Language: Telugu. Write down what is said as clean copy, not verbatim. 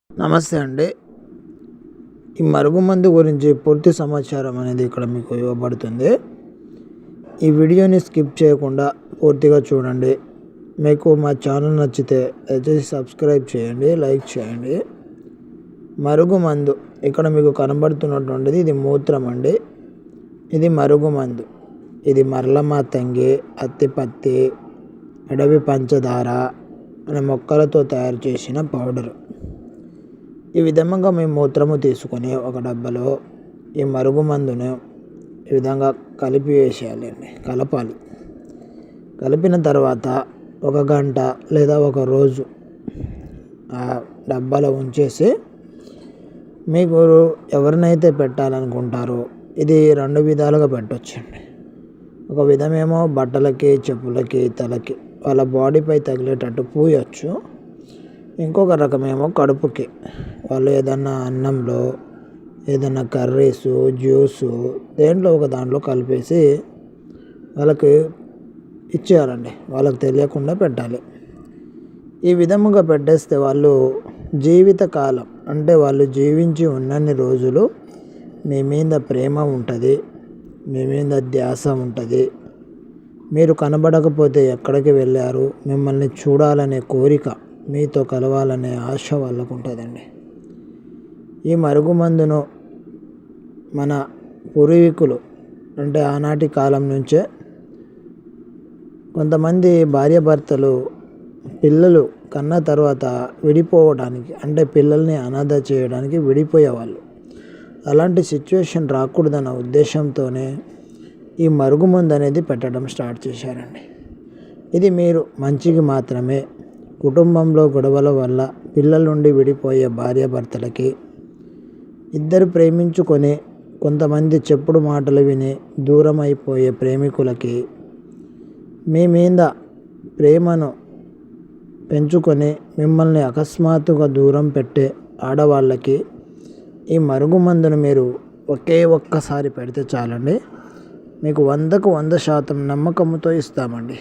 నమస్తే అండి. ఈ మరుగుమందు గురించి పూర్తి సమాచారం అనేది ఇక్కడ మీకు ఇవ్వబడుతుంది. ఈ వీడియోని స్కిప్ చేయకుండా పూర్తిగా చూడండి. మీకు మా ఛానల్ నచ్చితే దయచేసి సబ్స్క్రైబ్ చేయండి, లైక్ చేయండి. మరుగుమందు ఇక్కడ మీకు కనబడుతున్నటువంటిది ఇది మూత్రం అండి. ఇది మరుగుమందు. ఇది మరలమాతంగి, అత్తిపత్తి, అడవి పంచదార అనే మొక్కలతో తయారు చేసిన పౌడరు. ఈ విధంగా మేము మూత్రము తీసుకొని ఒక డబ్బాలో ఈ మరుగుమందును ఈ విధంగా కలపాలి. కలిపిన తర్వాత 1 గంట లేదా 1 రోజు ఆ డబ్బాలో ఉంచేసి మీకు ఎవరినైతే పెట్టాలనుకుంటారో ఇది 2 విధాలుగా పెట్టొచ్చండి. ఒక విధమేమో బట్టలకి, చెప్పులకి, తలకి వాళ్ళ బాడీపై తగిలేటట్టు పూయొచ్చు. ఇంకొక రకమేమో కడుపుకి, వాళ్ళు ఏదన్నా అన్నంలో, ఏదన్నా కర్రీసు, జ్యూసు దేంట్లో ఒక దాంట్లో కలిపేసి వాళ్ళకి ఇచ్చేయాలండి. వాళ్ళకి తెలియకుండా పెట్టాలి. ఈ విధముగా పెట్టేస్తే వాళ్ళు జీవితకాలం, అంటే వాళ్ళు జీవించి ఉన్నన్ని రోజులు మీ మీద ప్రేమ ఉంటుంది, మీ మీద ధ్యాస ఉంటుంది. మీరు కనబడకపోతే ఎక్కడికి వెళ్ళారు, మిమ్మల్ని చూడాలనే కోరిక, మీతో కలవాలనే ఆశ వాళ్ళకు ఉంటుందండి. ఈ మరుగుమందును మన పూర్వీకులు, అంటే ఆనాటి కాలం నుంచే కొంతమంది భార్యాభర్తలు పిల్లలు కన్న తర్వాత విడిపోవడానికి, అంటే పిల్లల్ని అనాథ చేయడానికి విడిపోయేవాళ్ళు. అలాంటి సిచ్యువేషన్ రాకూడదన్న ఉద్దేశంతోనే ఈ మరుగుమందు అనేది పెట్టడం స్టార్ట్ చేశారండి. ఇది మీరు మంచికి మాత్రమే. కుటుంబంలో గొడవల వల్ల పిల్లల నుండి విడిపోయే భార్యాభర్తలకి, ఇద్దరు ప్రేమించుకొని కొంతమంది చెప్పుడు మాటలు విని దూరం అయిపోయే ప్రేమికులకి, మీ మీద ప్రేమను పెంచుకొని మిమ్మల్ని అకస్మాత్తుగా దూరం పెట్టే ఆడవాళ్ళకి ఈ మరుగుమందును మీరు ఒక్కసారి పెడితే చాలండి. మీకు 100% నమ్మకంతో ఇస్తామండి.